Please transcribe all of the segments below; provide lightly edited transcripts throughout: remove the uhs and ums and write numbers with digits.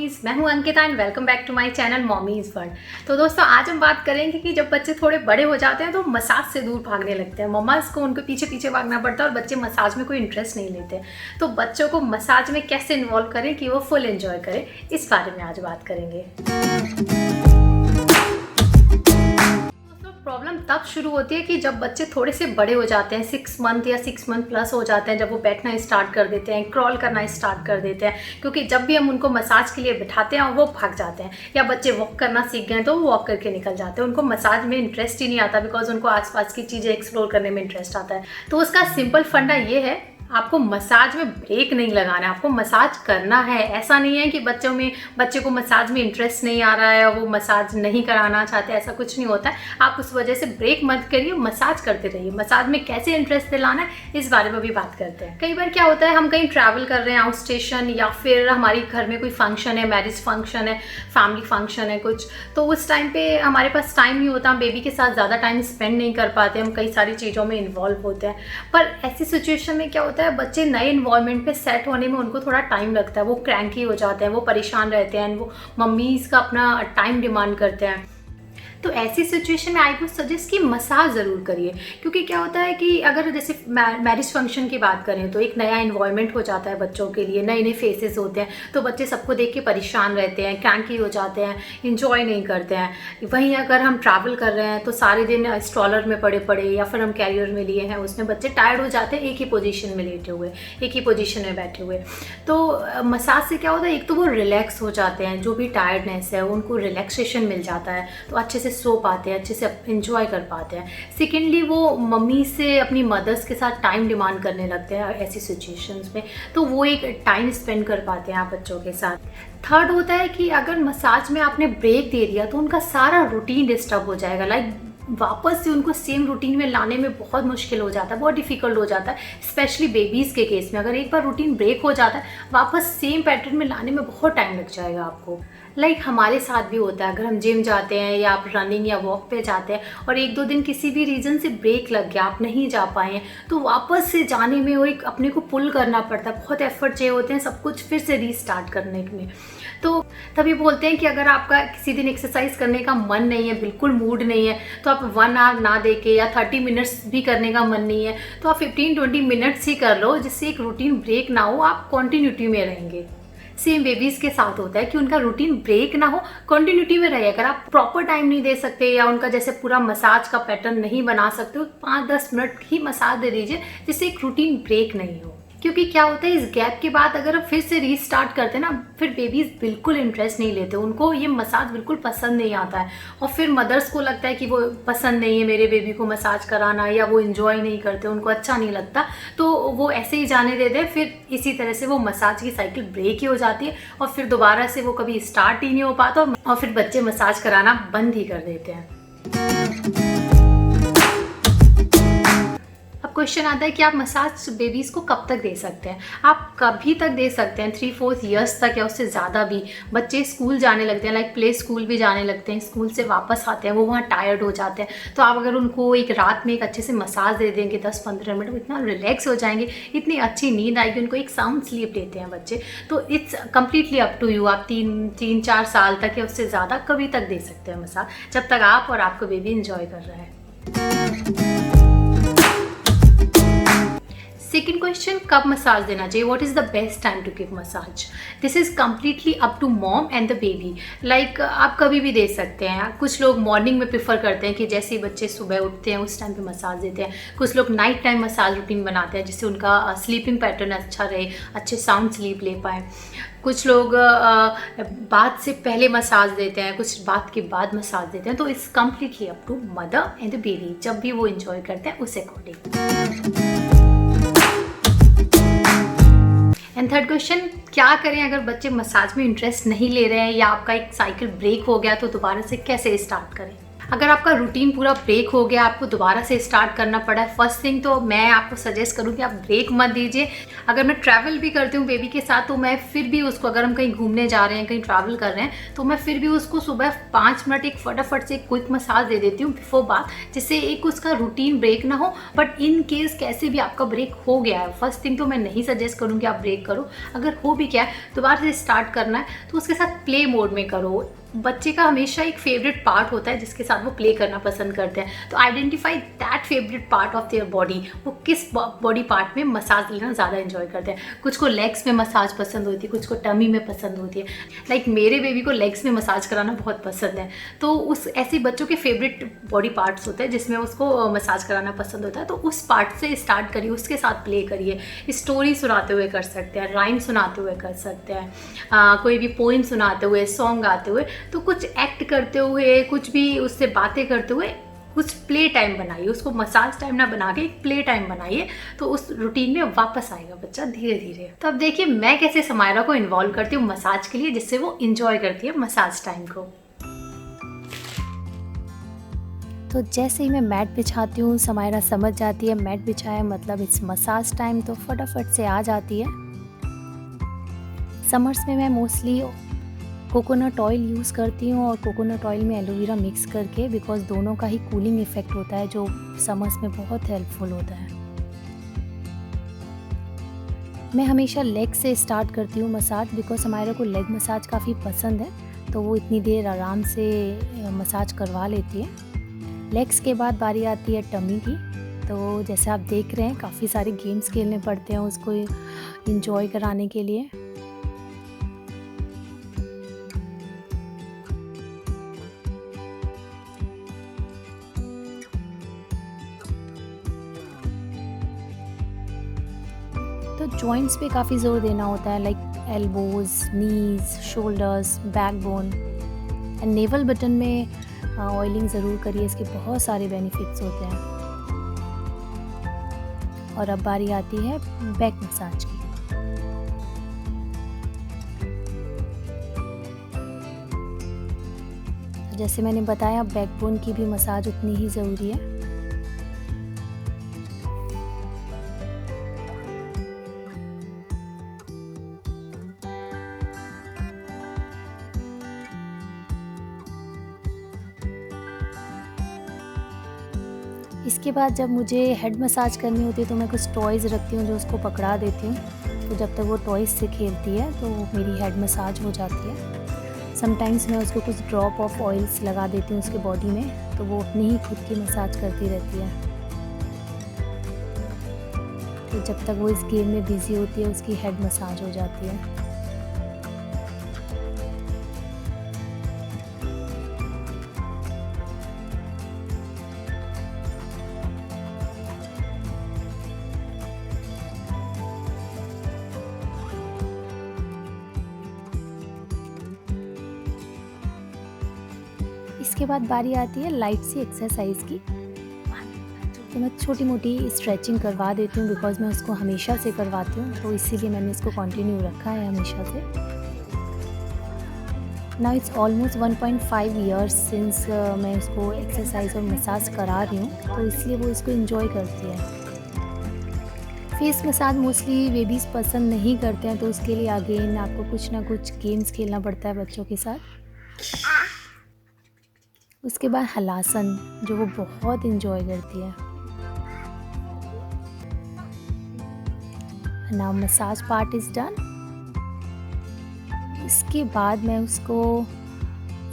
Mommies, मैं हूं Ankita and welcome back to my channel mommies world. तो दोस्तों आज हम बात करेंगे कि जब बच्चे थोड़े बड़े हो जाते हैं तो मसाज से दूर भागने लगते हैं। मम्माज को उनके पीछे पीछे भागना पड़ता है और बच्चे मसाज में कोई इंटरेस्ट नहीं लेते। तो बच्चों को मसाज में कैसे इन्वॉल्व करें कि वो फुल एंजॉय करें, इस बारे में आज बात करेंगे। प्रॉब्लम तब शुरू होती है कि जब बच्चे थोड़े से बड़े हो जाते हैं, 6 मंथ या 6 मंथ प्लस हो जाते हैं, जब वो बैठना स्टार्ट कर देते हैं, क्रॉल करना स्टार्ट कर देते हैं। क्योंकि जब भी हम उनको मसाज के लिए बिठाते हैं वो भाग जाते हैं, या बच्चे वॉक करना सीख गए तो वो वॉक करके निकल जाते हैं। उनको मसाज में इंटरेस्ट ही नहीं आता बिकॉज उनको आसपास की चीज़ें एक्सप्लोर करने में इंटरेस्ट आता है। तो उसका सिंपल फंडा ये है, आपको मसाज में ब्रेक नहीं लगाना है, आपको मसाज करना है। ऐसा नहीं है कि बच्चे को मसाज में इंटरेस्ट नहीं आ रहा है और वो मसाज नहीं कराना चाहते, ऐसा कुछ नहीं होता है। आप उस वजह से ब्रेक मत करिए, मसाज करते रहिए। मसाज में कैसे इंटरेस्ट दिलाना है इस बारे में भी बात करते हैं। कई बार क्या होता है, हम कहीं ट्रैवल कर रहे हैं आउट स्टेशन, या फिर हमारे घर में कोई फंक्शन है, मैरिज फंक्शन है, फैमिली फंक्शन है कुछ, तो उस टाइम पे हमारे पास टाइम नहीं होता, हम बेबी के साथ ज़्यादा टाइम स्पेंड नहीं कर पाते, हम कई सारी चीज़ों में इन्वॉल्व होते हैं। पर ऐसी सिचुएशन में क्या होता है, बच्चे नए इन्वायरमेंट पे सेट होने में उनको थोड़ा टाइम लगता है, वो क्रैंकी हो जाते हैं, वो परेशान रहते हैं, वो मम्मीज़ का अपना टाइम डिमांड करते हैं। तो ऐसी सिचुएशन में आई वुड सजेस्ट कि मसाज ज़रूर करिए। क्योंकि क्या होता है कि अगर जैसे मैरिज फंक्शन की बात करें तो एक नया इन्वायरमेंट हो जाता है बच्चों के लिए, नए नए फेसेस होते हैं, तो बच्चे सबको देख के परेशान रहते हैं, क्रैंकी हो जाते हैं, इंजॉय नहीं करते हैं। वहीं अगर हम ट्रैवल कर रहे हैं तो सारे दिन स्ट्रॉलर में पड़े या फिर हम कैरियर में लिए हैं, उसमें बच्चे टायर्ड हो जाते हैं एक ही पोजीशन में लेटे हुए, एक ही पोजीशन में बैठे हुए। तो मसाज से क्या होता है, एक तो वो रिलैक्स हो जाते हैं, जो भी टायर्डनेस है उनको रिलैक्सेशन मिल जाता है, तो अच्छे से सो पाते हैं, अच्छे से एंजॉय कर पाते हैं। सेकेंडली वो मम्मी से, अपनी मदर्स के साथ टाइम डिमांड करने लगते हैं ऐसी सिचुएशंस में, तो वो एक टाइम स्पेंड कर पाते हैं आप बच्चों के साथ। थर्ड होता है कि अगर मसाज में आपने ब्रेक दे दिया तो उनका सारा रूटीन डिस्टर्ब हो जाएगा। लाइक वापस से उनको सेम रूटीन में लाने में बहुत मुश्किल हो जाता है, बहुत डिफ़िकल्ट हो जाता है। स्पेशली बेबीज़ के केस में अगर एक बार रूटीन ब्रेक हो जाता है, वापस सेम पैटर्न में लाने में बहुत टाइम लग जाएगा आपको। लाइक हमारे साथ भी होता है, अगर हम जिम जाते हैं या आप रनिंग या वॉक पे जाते हैं और 1-2 दिन किसी भी रीज़न से ब्रेक लग गया, आप नहीं जा पाए हैं, तो वापस से जाने में वो एक अपने को पुल करना पड़ता है, बहुत एफर्ट चाहिए होते हैं सब कुछ फिर से रीस्टार्ट करने में। तो तभी बोलते हैं कि अगर आपका किसी दिन एक्सरसाइज करने का मन नहीं है, बिल्कुल मूड नहीं है, तो आप 1 आवर ना दे के, या 30 मिनट्स भी करने का मन नहीं है तो आप 15-20 मिनट्स ही कर लो, जिससे एक रूटीन ब्रेक ना हो, आप कॉन्टिन्यूटी में रहेंगे। सेम बेबीज़ के साथ होता है कि उनका रूटीन ब्रेक ना हो, कंटिन्यूटी में रहे। अगर आप प्रॉपर टाइम नहीं दे सकते या उनका जैसे पूरा मसाज का पैटर्न नहीं बना सकते, तो 5-10 मिनट ही मसाज दे दीजिए, जिससे एक रूटीन ब्रेक नहीं हो। क्योंकि क्या होता है, इस गैप के बाद अगर आप फिर से रीस्टार्ट करते हैं ना, फिर बेबीज़ बिल्कुल इंटरेस्ट नहीं लेते, उनको ये मसाज बिल्कुल पसंद नहीं आता है, और फिर मदर्स को लगता है कि वो पसंद नहीं है मेरे बेबी को मसाज कराना, या वो इन्जॉय नहीं करते, उनको अच्छा नहीं लगता, तो वो ऐसे ही जाने देते हैं। फिर इसी तरह से वो मसाज की साइकिल ब्रेक ही हो जाती है और फिर दोबारा से वो कभी स्टार्ट ही नहीं हो पाता, और फिर बच्चे मसाज कराना बंद ही कर देते हैं। क्वेश्चन आता है कि आप मसाज बेबीज़ को कब तक दे सकते हैं। आप कभी तक दे सकते हैं, 3-4 ईयर्स तक या उससे ज़्यादा भी। बच्चे स्कूल जाने लगते हैं, लाइक प्ले स्कूल भी जाने लगते हैं, स्कूल से वापस आते हैं, वो वहाँ टायर्ड हो जाते हैं, तो आप अगर उनको एक रात में एक अच्छे से मसाज दे देंगे 10-15 मिनट, वो इतना रिलैक्स हो जाएंगे, इतनी अच्छी नींद आएगी, उनको एक साउंड स्लीप लेते हैं बच्चे। तो it's completely up to you, आप 3-4 साल तक या उससे ज़्यादा कभी तक दे सकते हैं मसाज, जब तक आप और आपका बेबी इंजॉय कर रहा है। सेकेंड क्वेश्चन, कब मसाज देना चाहिए, what is the best time to give massage. This is completely up to mom and the baby. Like आप कभी भी दे सकते हैं। कुछ लोग मॉर्निंग में प्रेफर करते हैं कि जैसे ही बच्चे सुबह उठते हैं उस टाइम पे मसाज देते हैं। कुछ लोग नाइट टाइम मसाज रूटीन बनाते हैं जिससे उनका स्लीपिंग पैटर्न अच्छा रहे, अच्छे साउंड स्लीप ले पाए। कुछ लोग बात से पहले मसाज देते हैं, कुछ बात के बाद मसाज देते हैं। तो it's completely up to mother and the baby, जब भी वो इंजॉय करते हैं उस अकॉर्डिंग। एंड थर्ड क्वेश्चन, क्या करें अगर बच्चे मसाज में इंटरेस्ट नहीं ले रहे हैं या आपका एक साइकिल ब्रेक हो गया, तो दोबारा से कैसे स्टार्ट करें। अगर आपका रूटीन पूरा ब्रेक हो गया, आपको दोबारा से स्टार्ट करना पड़ा है, फर्स्ट थिंग तो मैं आपको सजेस्ट करूँ कि आप ब्रेक मत दीजिए। अगर मैं ट्रैवल भी करती हूँ बेबी के साथ तो मैं फिर भी उसको, अगर हम कहीं घूमने जा रहे हैं, कहीं ट्रैवल कर रहे हैं, तो मैं फिर भी उसको सुबह 5 मिनट एक फटाफट से क्विक मसाज दे देती हूँ बिफोर बाथ, जिससे एक उसका रूटीन ब्रेक ना हो। बट इन केस कैसे भी आपका ब्रेक हो गया है, फर्स्ट थिंग तो मैं नहीं सजेस्ट करूँगी आप ब्रेक करो। अगर हो भी क्या है, दोबारा से स्टार्ट करना है तो उसके साथ प्ले मोड में करो। बच्चे का हमेशा एक फेवरेट पार्ट होता है जिसके साथ वो प्ले करना पसंद करते हैं, तो identify that favourite part of their body, वो किस बॉडी पार्ट में मसाज लेना ज़्यादा एंजॉय करते हैं। कुछ को लेग्स में मसाज पसंद होती है, कुछ को टमी में पसंद होती है। लाइक मेरे बेबी को लेग्स में मसाज कराना बहुत पसंद है, तो उस ऐसे बच्चों के फेवरेट बॉडी पार्ट्स होते हैं जिसमें उसको मसाज कराना पसंद होता है, तो उस पार्ट से स्टार्ट करिए, उसके साथ प्ले करिए। स्टोरी सुनाते हुए कर सकते हैं, राइम सुनाते हुए कर सकते हैं, कोई भी पोइम सुनाते हुए, सॉन्ग गाते हुए, तो कुछ एक्ट करते हुए, कुछ भी उससे बातें करते हुए कुछ प्ले टाइम बनाइए। उसको मसाज टाइम ना बना के एक प्ले टाइम बनाइए, तो उस रूटीन में वापस आएगा बच्चा धीरे धीरे। तो अब देखिए मैं कैसे समायरा को इन्वॉल्व करती हूँ मसाज के लिए, जिससे वो इंजॉय करती है मसाज टाइम को। तो जैसे ही मैं मैट बिछाती हूँ, समायरा समझ जाती है मैट बिछाया मतलब इट्स मसाज टाइम, तो फटाफट से आ जाती है। समर्स में मैं मोस्टली कोकोनट ऑयल यूज़ करती हूँ, और कोकोनट ऑयल में एलोवेरा मिक्स करके, बिकॉज दोनों का ही कूलिंग इफ़ेक्ट होता है जो समर्स में बहुत हेल्पफुल होता है। मैं हमेशा लेग से स्टार्ट करती हूँ मसाज, बिकॉज समायरा को लेग मसाज काफ़ी पसंद है, तो वो इतनी देर आराम से मसाज करवा लेती है। लेग्स के बाद बारी आती है टमी की। तो जैसे आप देख रहे हैं काफ़ी सारे गेम्स खेलने पड़ते हैं उसको इंजॉय कराने के लिए। तो जॉइंट्स पे काफ़ी ज़ोर देना होता है, like elbows, knees, shoulders, backbone and naval button में ऑयलिंग ज़रूर करिए, इसके बहुत सारे बेनिफिट्स होते हैं। और अब बारी आती है बैक मसाज की। जैसे मैंने बताया बैकबोन की भी मसाज उतनी ही ज़रूरी है। इसके बाद जब मुझे हेड मसाज करनी होती है तो मैं कुछ टॉयज़ रखती हूँ जो उसको पकड़ा देती हूँ, तो जब तक वो टॉयज़ से खेलती है तो मेरी हेड मसाज हो जाती है। समटाइम्स मैं उसको कुछ ड्रॉप ऑफ ऑयल्स लगा देती हूँ उसके बॉडी में, तो वो अपनी ही खुद की मसाज करती रहती है। तो जब तक वो इस गेम में बिज़ी होती है उसकी हेड मसाज हो जाती है। इसके बाद बारी आती है लाइट सी एक्सरसाइज की। तो मैं छोटी मोटी स्ट्रेचिंग करवा देती हूँ, बिकॉज मैं उसको हमेशा से करवाती हूँ, तो इसीलिए मैंने इसको कंटिन्यू रखा है हमेशा से। Now it's almost 1.5 years since मैं उसको एक्सरसाइज और मसाज करा रही हूँ, तो इसलिए वो इसको इन्जॉय करती है। फेस मसाज मोस्टली बेबीज़ पसंद नहीं करते हैं, तो उसके लिए अगेन आपको कुछ ना कुछ गेम्स खेलना पड़ता है बच्चों के साथ। उसके बाद हलासन, जो वो बहुत इन्जॉय करती है। Now massage part is done. इसके बाद मैं उसको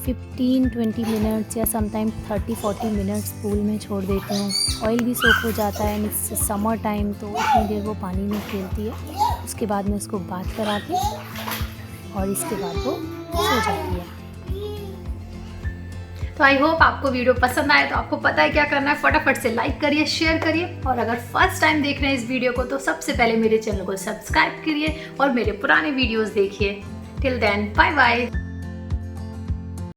15-20 मिनट्स या समटाइम 30-40 मिनट्स पूल में छोड़ देती हूँ। ऑयल भी सोख हो जाता है, इट्स समर टाइम, तो इतनी देर वो पानी में खेलती है। उसके बाद मैं उसको बाथ कराती हूँ और इसके बाद वो सो जाती है। तो आई होप आपको वीडियो पसंद आए, तो आपको पता है क्या करना है, फटाफट से लाइक करिए, शेयर करिए, और अगर फर्स्ट टाइम देख रहे हैं इस वीडियो को तो सबसे पहले मेरे चैनल को सब्सक्राइब करिए और मेरे पुराने वीडियोस देखिए। Till then bye bye.